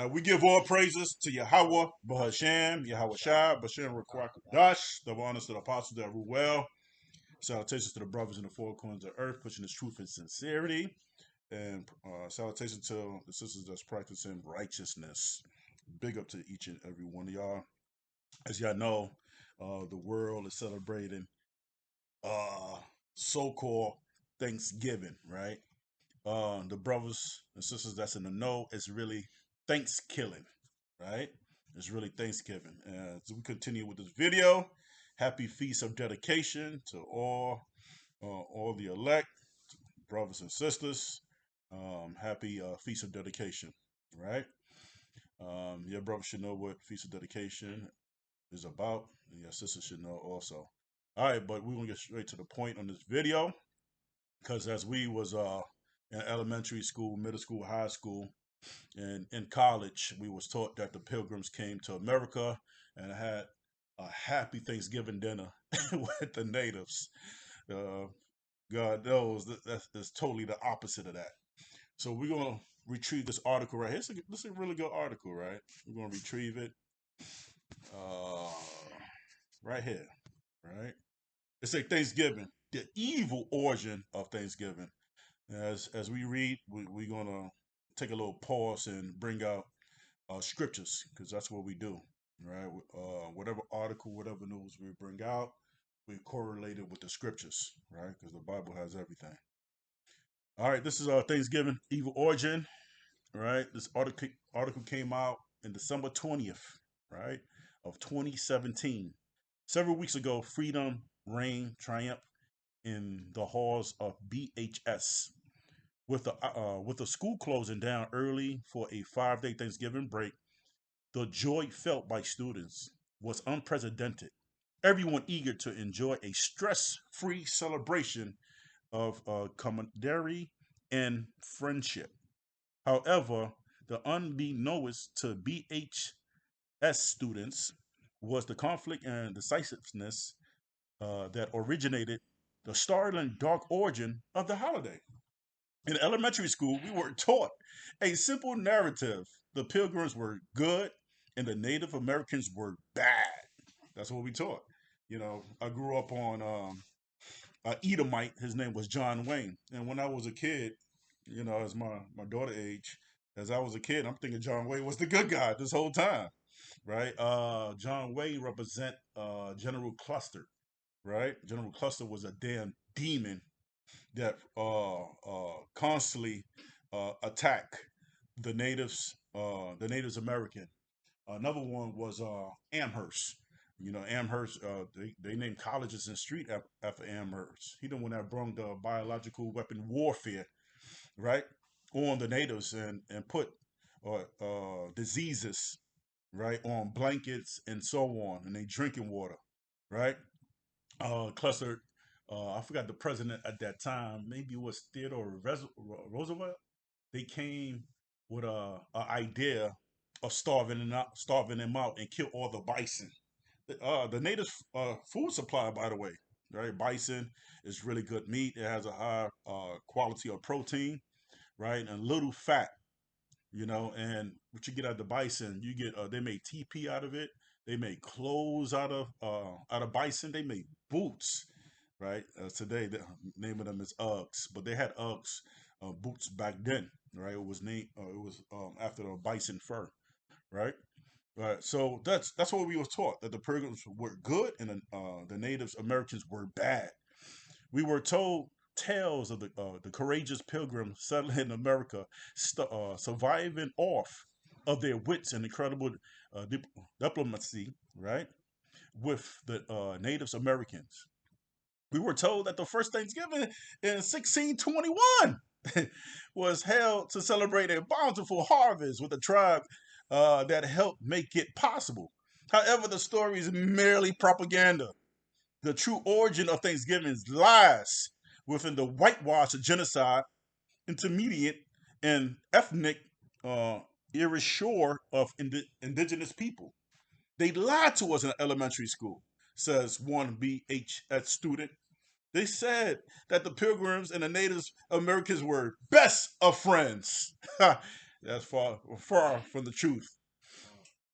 We give all praises to Yahweh, Bahasham, Yahweh Shai, Bashem Rakwakadash, the honors to the apostles that rule well. Salutations to the brothers in the four corners of earth, pushing this truth and sincerity. And salutations to the sisters that's practicing righteousness. Big up to each and every one of y'all. As y'all know, the world is celebrating uh, so-called Thanksgiving, right? The brothers and sisters that's in the know, it's really ThanksKilling, right? It's really Thanksgiving. As we continue with this video, happy feast of dedication to all the elect brothers and sisters. Happy feast of dedication, right? Your brother should know what feast of dedication is about, and your sister should know also. All right, but we're gonna get straight to the point on this video because as we was in elementary school, middle school, high school, and in college, we was taught that the Pilgrims came to America and had a happy Thanksgiving dinner with the natives. Uh, God knows that's totally the opposite of that. So we're gonna retrieve this article right here. This is a really good article, right? We're gonna retrieve it uh, right here, right? It's a Thanksgiving, the evil origin of Thanksgiving. As we read, we're gonna take a little pause and bring out scriptures because that's what we do, right? Whatever article, whatever news we bring out, we correlate it with the scriptures, right? Because the Bible has everything. All right, this is Thanksgiving evil origin, right? This article came out in December 20th, right, of 2017. Several weeks ago, freedom reigned triumph in the halls of BHS with the school closing down early for a 5-day Thanksgiving break. The joy felt by students was unprecedented. Everyone eager to enjoy a stress-free celebration of camaraderie and friendship. However, the unbeknownst to BHS students was the conflict and decisiveness that originated the startling dark origin of the holiday. In elementary school, we were taught a simple narrative. The pilgrims were good and the Native Americans were bad. That's what we taught. I grew up on Edomite. His name was John Wayne. And when I was a kid, as my daughter age, as I was a kid, I'm thinking John Wayne was the good guy this whole time, right? John Wayne represent General Cluster, right? General Cluster was a damn demon that constantly attack the natives American. Another one was Amherst. Amherst. They named colleges and street after Amherst. He the one that brought the biological weapon warfare, right, on the natives and put diseases, right, on blankets and so on, and they drinking water, right. Clustered. I forgot the president at that time. Maybe it was Theodore Roosevelt. They came with a idea of starving them out, and kill all the bison. The native food supply, by the way, right? Bison is really good meat. It has a high quality of protein, right, and little fat. And what you get out of the bison, you get they make TP out of it. They make clothes out of bison. They make boots, right? Today, the name of them is Uggs, but they had Uggs boots back then, right? It was named. It was after the bison fur, right? Right. So that's what we was taught, that the Pilgrims were good and the Native Americans were bad. We were told tales of the courageous Pilgrims settling in America, surviving off of their wits and incredible diplomacy, right, with the Native Americans. We were told that the first Thanksgiving in 1621 was held to celebrate a bountiful harvest with a tribe that helped make it possible. However, the story is merely propaganda. The true origin of Thanksgiving lies within the whitewash genocide, intermediate, and ethnic erasure of indigenous people. They lied to us in elementary school, says one BHS student. They said that the Pilgrims and the Native Americans were best of friends. That's far from the truth.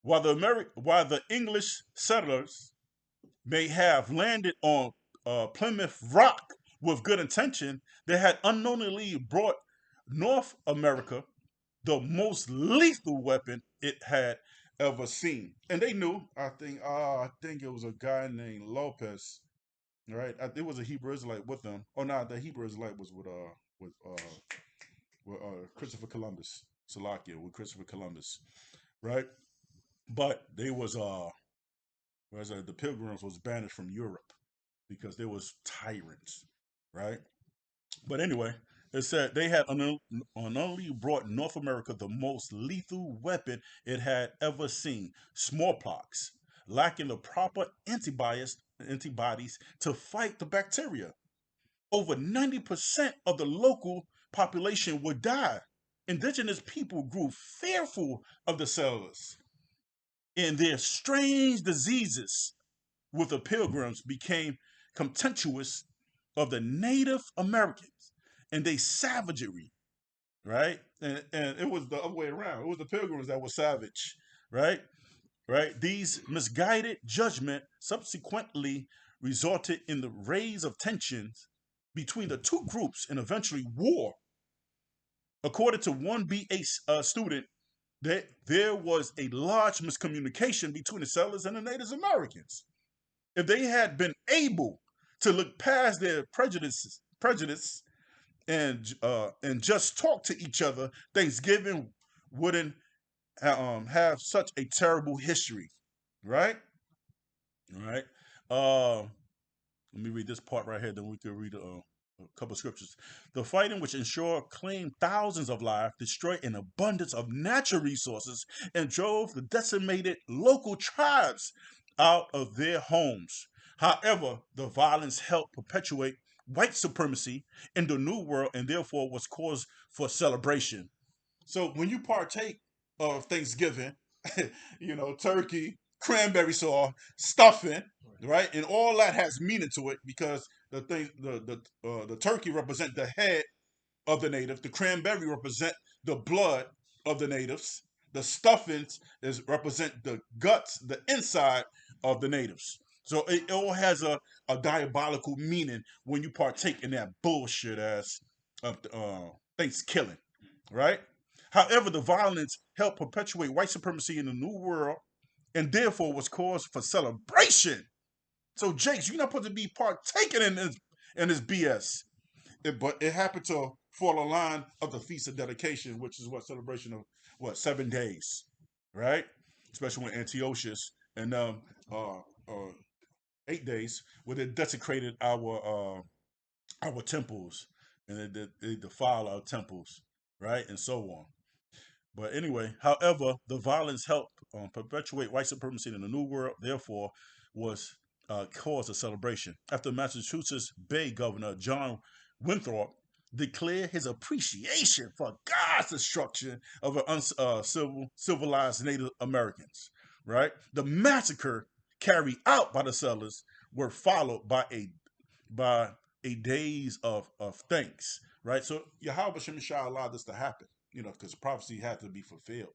While the English settlers may have landed on Plymouth Rock with good intention, they had unknowingly brought North America the most lethal weapon it had ever seen, and they knew. I think it was a guy named Lopez, right? It was a Hebrew Israelite with them. Oh, no, the Hebrew Israelite was with Christopher Columbus, Salakia, with Christopher Columbus, right? But they was whereas the Pilgrims was banished from Europe because they was tyrants, right? But anyway, it said they had unknowingly brought North America the most lethal weapon it had ever seen: smallpox, lacking the proper antibodies to fight the bacteria. Over 90% of the local population would die. Indigenous people grew fearful of the settlers, and their strange diseases with the pilgrims became contemptuous of the Native Americans and their savagery, right? And it was the other way around. It was the pilgrims that were savage, right? Right? These misguided judgment subsequently resulted in the raise of tensions between the two groups and eventually war. According to one BA student, that there was a large miscommunication between the settlers and the Native Americans. If they had been able to look past their prejudice and just talk to each other, Thanksgiving wouldn't have such a terrible history, right? All right. Let me read this part right here, then we can read a couple of scriptures. The fighting which ensured claimed thousands of lives, destroyed an abundance of natural resources, and drove the decimated local tribes out of their homes. However, the violence helped perpetuate white supremacy in the New World and therefore was cause for celebration. So when you partake of Thanksgiving, turkey, cranberry sauce, stuffing, right, and all that has meaning to it because the turkey represent the head of the native, the cranberry represent the blood of the natives, the stuffings is represent the guts, the inside of the natives. So it all has a diabolical meaning when you partake in that bullshit ass of Thanksgiving, right? However, the violence helped perpetuate white supremacy in the New World and therefore was cause for celebration. So, Jakes, you're not supposed to be partaking in this BS. But it happened to fall a line of the Feast of Dedication, which is what celebration of 7 days, right? Especially when Antiochus and uh, uh, 8 days, where they desecrated our temples and they defile our temples, right, and so on. But anyway, however, the violence helped perpetuate white supremacy in the New World, therefore, was cause of celebration. After Massachusetts Bay Governor John Winthrop declared his appreciation for God's destruction of civilized Native Americans, right? The massacre carried out by the settlers were followed by a days of thanks, right? So Yahweh Shemashah allowed this to happen, because prophecy had to be fulfilled,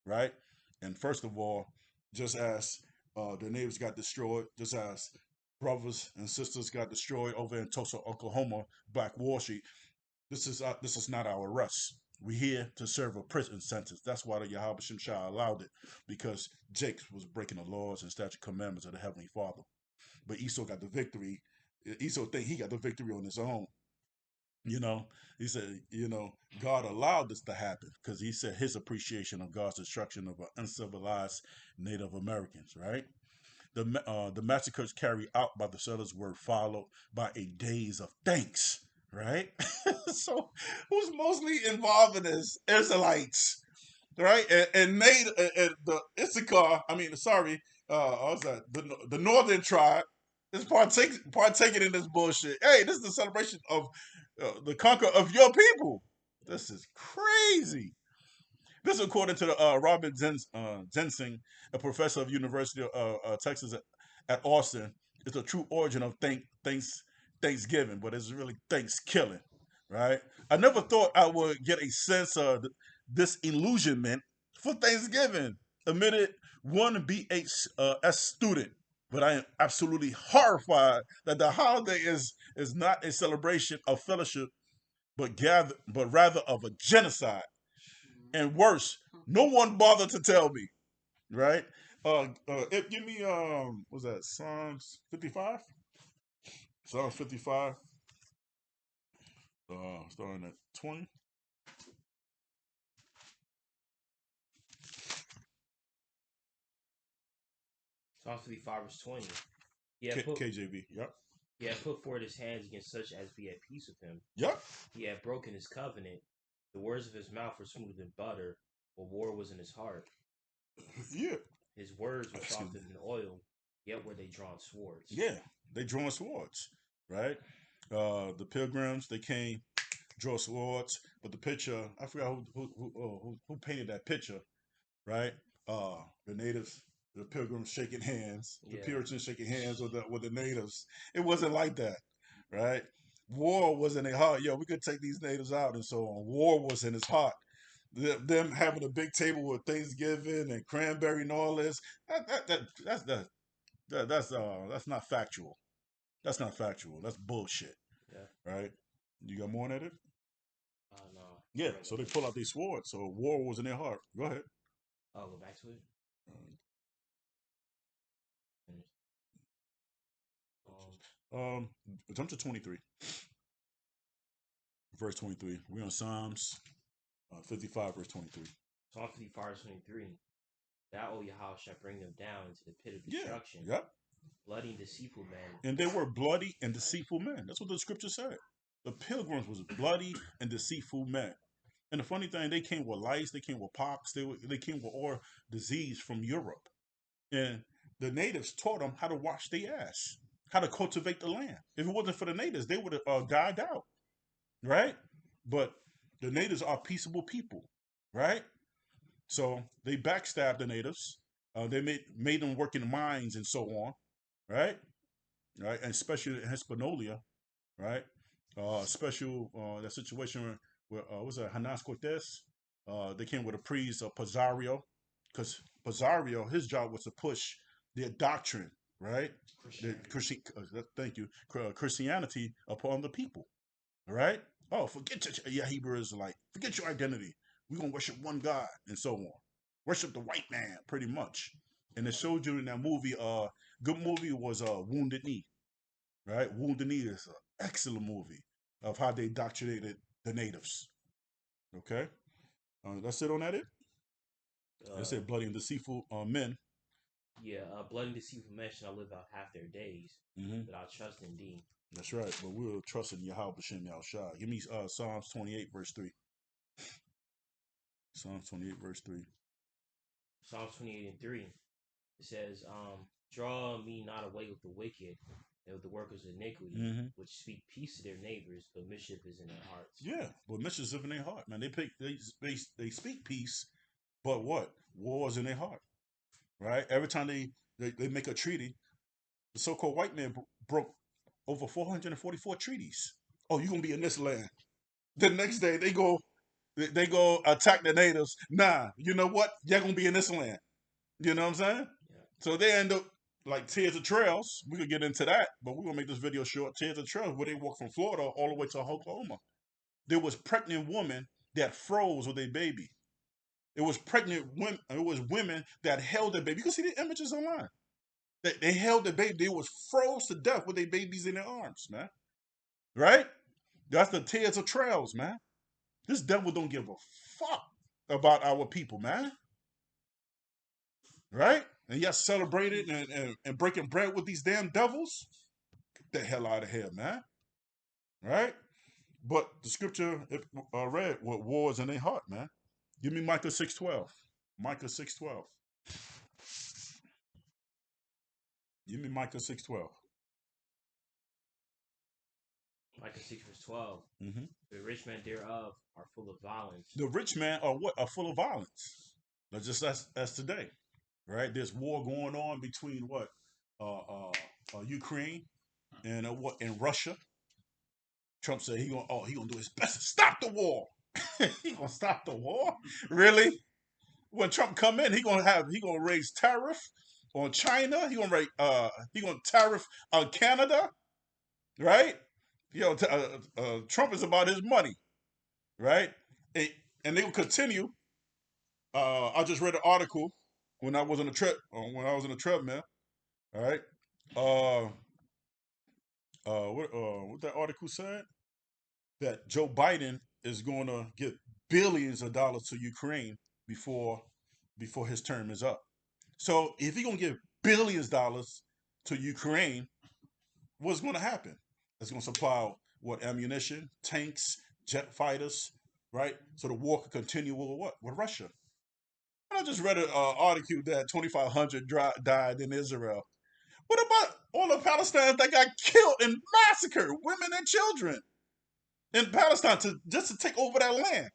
right? And first of all, just as the neighbors got destroyed, just as brothers and sisters got destroyed over in Tulsa, Oklahoma, Black Wall Street, this is not our rest. We're here to serve a prison sentence. That's why the Yahweh Shemashah allowed it, because Jake was breaking the laws and statute commandments of the Heavenly Father. But Esau got the victory. Esau think he got the victory on his own. You know, he said, God allowed this to happen because he said his appreciation of God's destruction of uncivilized Native Americans, right? The massacres carried out by the settlers were followed by a days of thanks, right? So, who's mostly involved in this? Israelites, right? And made and the Issachar, I mean, sorry, what was that? The northern tribe is partaking in this bullshit. Hey, this is the celebration of the conquer of your people. This is crazy. This is according to the Robert Zensing, a professor of University of Texas at Austin. It's the true origin of Thanksgiving, but it's really Thanksgiving, right? I never thought I would get a sense of disillusionment for Thanksgiving, admitted one BHS student. But I am absolutely horrified that the holiday is not a celebration of fellowship, but rather of a genocide. And worse, no one bothered to tell me. Right? Give me what's that? Psalms 55. Psalms 55. Starting at 20. Psalm 55 verse 20. He had put KJV. Yep. he had put forth his hands against such as be at peace with him. Yep. He had broken his covenant. The words of his mouth were smoother than butter, but war was in his heart. Yeah. His words were softer than oil, yet were they drawn swords. Yeah, they drawn swords, right? The pilgrims they came draw swords, but the picture I forgot who painted that picture, right? The natives, the pilgrims shaking hands, the Puritans shaking hands with the natives. It wasn't like that, right? War was in their heart. Yo, we could take these natives out and so on. War was in his heart. Them having a big table with Thanksgiving and cranberry and all this. That's not factual. That's not factual. That's bullshit. Yeah. Right? You got more on it? No. Yeah. So they pull out these swords. So war was in their heart. Go ahead. I'll go back to it. Jump to 23. Verse 23. We're on Psalms 55, verse 23. Psalm 55 verse 23. Thou, O Yahweh, shall bring them down into the pit of destruction. Yeah. Yep. Bloody and deceitful men. And they were bloody and deceitful men. That's what the scripture said. The pilgrims was bloody and deceitful men. And the funny thing, they came with lice, they came with pox, they came with all disease from Europe. And the natives taught them how to wash their ass, how to cultivate the land. If it wasn't for the natives, they would have died out, right? But the natives are peaceable people, right? So they backstabbed the natives. They made them work in the mines and so on, right? Right, and especially in Hispaniola, right? Special that situation where was that Hanas Cortez? They came with a priest of Pizarro, because Pizarro, his job was to push their doctrine, right? Thank you, Christianity upon the people, right? Oh, forget your Hebrew Israelite, forget your identity. We're gonna worship one God and so on. Worship the white man, pretty much. And it showed you in that movie. Good movie was Wounded Knee, right? Wounded Knee is an excellent movie of how they indoctrinated the natives. Okay, that's it on that. They said bloody and deceitful men. Yeah, bloody and deceitful men shall live out half their days without trust in thee. That's right, but we'll trust in Yahweh B'Shem Yahushua. Give me Psalms 28, verse 3. Psalms 28, verse 3. Psalms 28 and 3. It says, draw me not away with the wicked and with the workers of iniquity, which speak peace to their neighbors, but mischief is in their hearts. Yeah, but mischief is in their heart, man. They speak peace, but what? War is in their heart, right? Every time they make a treaty, the so-called white man broke over 444 treaties. Oh, you're gonna be in this land. The next day they go attack the natives. Nah, you know what? You're gonna be in this land. You know what I'm saying? Yeah. So they end up like Tears of Trails. We could get into that, but we're gonna make this video short. Tears of Trails, where they walk from Florida all the way to Oklahoma. There was pregnant women that froze with a baby. It was pregnant women. It was women that held their baby. You can see the images online. They held their baby. They was froze to death with their babies in their arms, man. Right? That's the Tears of Trails, man. This devil don't give a fuck about our people, man. Right? And yet celebrating and breaking bread with these damn devils. Get the hell out of here, man. Right? But the scripture read what wars in their heart, man. Give me Micah 6:12. Micah 6:12. Give me Micah 6:12. Micah 6 verse 12. The rich men thereof are full of violence. The rich men are what? Are full of violence. That's just as today, right? There's war going on between what? Ukraine and what? In Russia. Trump said he gonna do his best to stop the war. He gonna stop the war? Really? When Trump come in, he gonna raise tariff on China. He gonna tariff on Canada, right? Trump is about his money, right? And, and they will continue. I just read an article when I was on a trip. When I was on a treadmill, all right. Uh, what that article said that Joe Biden is going to give billions of dollars to Ukraine before before his term is up. So if he's gonna give billions of dollars to Ukraine, what's going to happen? It's going to supply what ammunition, tanks, jet fighters, right? So the war could continue with what? With Russia. And I just read an article that 2,500 died in Israel. What about all the Palestinians that got killed and massacred, women and children in Palestine just to take over that land,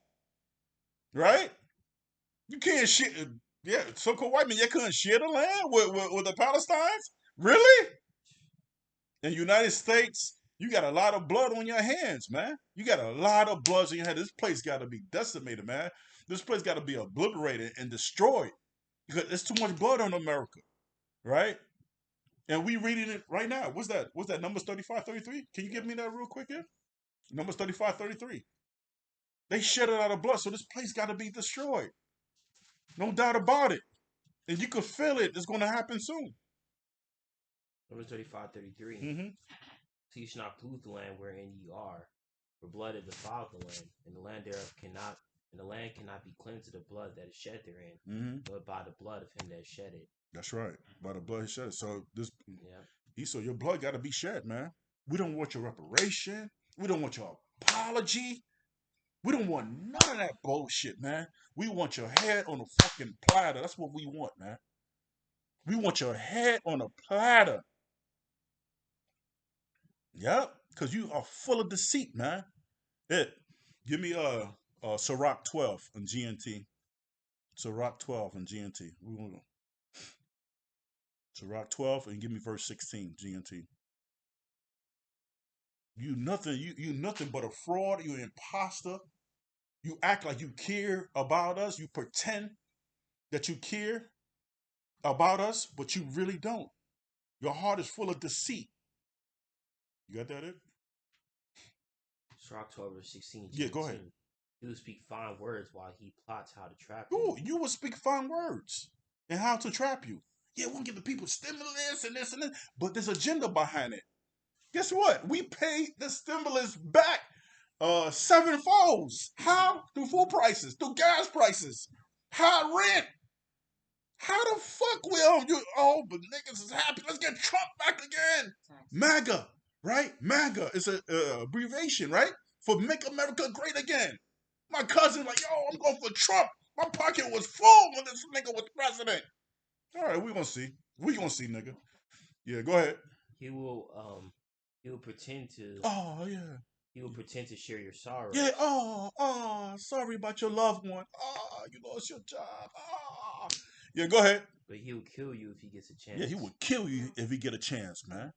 right? You can't share. Yeah, so-called white men, you couldn't share the land with the Palestinians? Really? In the United States, you got a lot of blood on your hands, man. You got a lot of blood on your hands. This place got to be decimated, man. This place got to be obliterated and destroyed because there's too much blood on America, right? And we reading it right now. What's that? What's that? Numbers 35:33? Can you give me that real quick here? Numbers 35:33. They shed a lot of blood, so this place got to be destroyed. No doubt about it. And you can feel it. It's going to happen soon. Numbers 35:33. Mm-hmm. So you shall not pollute the land wherein ye are, for blood hath defiled the land, and the land thereof cannot, and the land cannot be cleansed of the blood that is shed therein, but by the blood of him that shed it. That's right. By the blood he shed. So this, Yeah. Esau, your blood got to be shed, man. We don't want your reparation. We don't want your apology. We don't want none of that bullshit, man. We want your head on a fucking platter. That's what we want, man. We want your head on a platter. Yep, because you are full of deceit, man. It. Give me Sirach 12 and GNT. Sirach 12 and GNT. We want Sirach 12 and give me verse 16 GNT. You nothing but a fraud. You an imposter. You act like you care about us. You pretend that you care about us, but you really don't. Your heart is full of deceit. You got that? It? Sirach 12 verse 16. Yeah, go ahead. He will speak fine words while he plots how to trap Ooh, you. you will speak fine words and how to trap you. Yeah, we'll give the people stimulus and this and that, but there's agenda behind it. Guess what? We pay the stimulus back sevenfold. How? Through food prices, through gas prices, high rent. How the fuck will you? Oh, but niggas is happy. Let's get Trump back again. MAGA, right? MAGA is a abbreviation, right? For Make America Great Again. My cousin, like, yo, I'm going for Trump. My pocket was full when this nigga was president. All right, we gonna see. We gonna see, nigga. Yeah, go ahead. He will pretend to Oh yeah. he will pretend to share your sorrows. Yeah. Oh, sorry about your loved one. Oh, you lost your job. Oh. Yeah, go ahead. But he will kill you if he gets a chance. Yeah, he would kill you if he get a chance, man.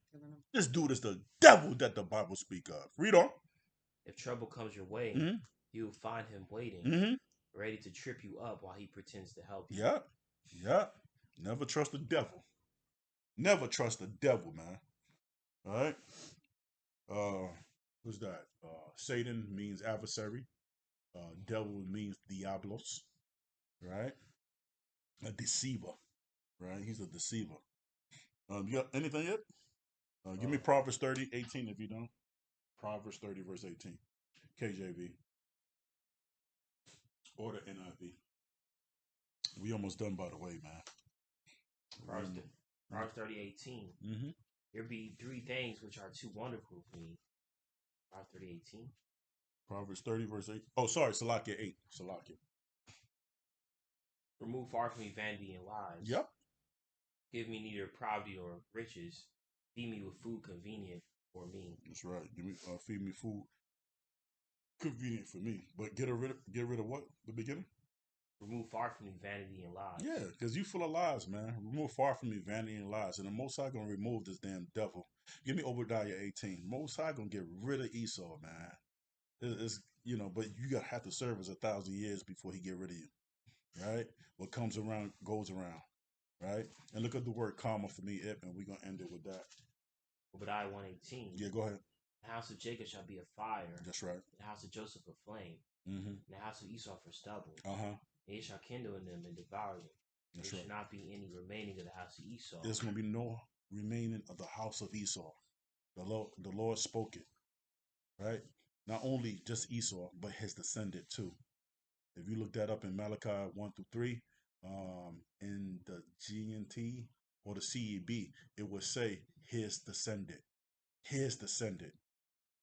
This dude is the devil that the Bible speak of. Read on. If trouble comes your way, you will find him waiting, ready to trip you up while he pretends to help you. Yeah. Never trust the devil. Never trust the devil, man. All right. What's that? Satan means adversary. Devil means diablos. Right. A deceiver. Right. He's a deceiver. You got anything yet? Give me Proverbs 30:18 if you don't. Proverbs 30 verse 18. KJV. Or the NIV. We almost done, by the way, man. Proverbs 30:18. There be three things which are too wonderful for me. Proverbs 30:18. Proverbs 30 verse 8. Oh, sorry, Salakia 8. Salakia. Remove far from me vanity and lies. Yep. Give me neither poverty or riches. Feed me with food convenient for me. That's right. Give me feed me food convenient for me. But get rid of what? The beginning? Remove far from me vanity and lies. Yeah, because you full of lies, man. Remove far from me vanity and lies. And the Most High gonna remove this damn devil. Give me Obadiah 18. Most High gonna get rid of Esau, man. but you gotta have to serve us 1,000 years before he get rid of you, right? What comes around goes around, right? And look at the word karma for me, Ip, and we're gonna end it with that. Obadiah 1:18. Yeah, go ahead. The house of Jacob shall be a fire, That's right. the house of Joseph a flame, Mm-hmm. and the house of Esau for stubble. Uh-huh. And it shall kindle in them and devour them. That's There right. shall not be any remaining of the house of Esau. There's gonna be no remaining of the house of Esau. The Lord spoke it, right? Not only just Esau, but his descendant too. If you look that up in Malachi 1 through 3, in the GNT or the CEB, it would say his descendant. His descendant.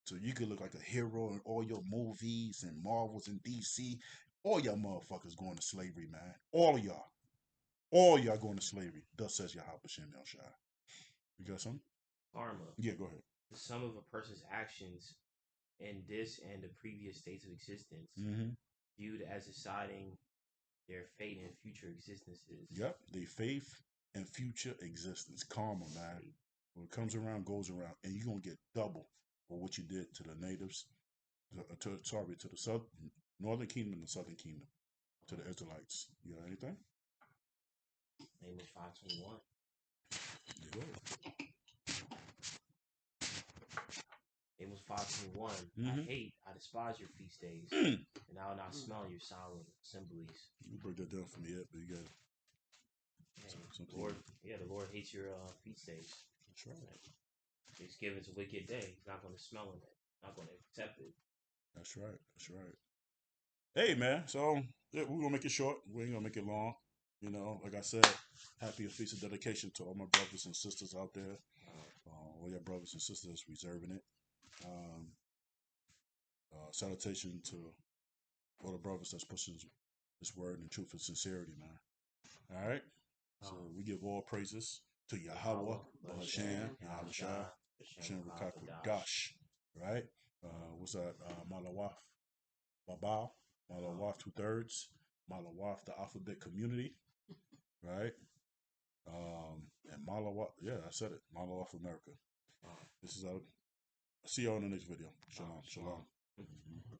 So you could look like a hero in all your movies and Marvels and DC. All y'all motherfuckers going to slavery, man. All of y'all. All y'all going to slavery. Thus says Yahweh Shem El Shai. You got something? Karma. Yeah, go ahead. The sum of a person's actions in this and the previous states of existence, Mm-hmm. viewed as deciding their fate and future existences. Yep, they faith and future existence. Karma, man. When it comes around, goes around, and you're gonna get double for what you did to the natives. To the south, northern kingdom and the southern kingdom, to the Israelites. You got anything? Amos 5:21. You go. Amos 5:21. I despise your feast days, Mm. and I will not smell your solemn assemblies. You break that down for me, yet, but you got it. The Lord hates your feast days. That's right. Thanksgiving's a wicked day. He's not going to smell it. Not going to accept it. That's right. That's right. Hey, man. So yeah, we're gonna make it short. We ain't gonna make it long. Like I said, happy feast of dedication to all my brothers and sisters out there. All your brothers and sisters reserving it. Salutation to all the brothers that's pushing this word and truth and sincerity, man. All right. So we give all praises to Yahweh, Bahashan, Yahweh Shah, Hashem Rakaku Dash. Right? What's that? Malawaf, Babao, Malawaf 2/3, Malawaf the alphabet community. Right? And Malawaf, yeah, I said it. Malawaf America. This is out. See y'all in the next video. Shalom. Shalom.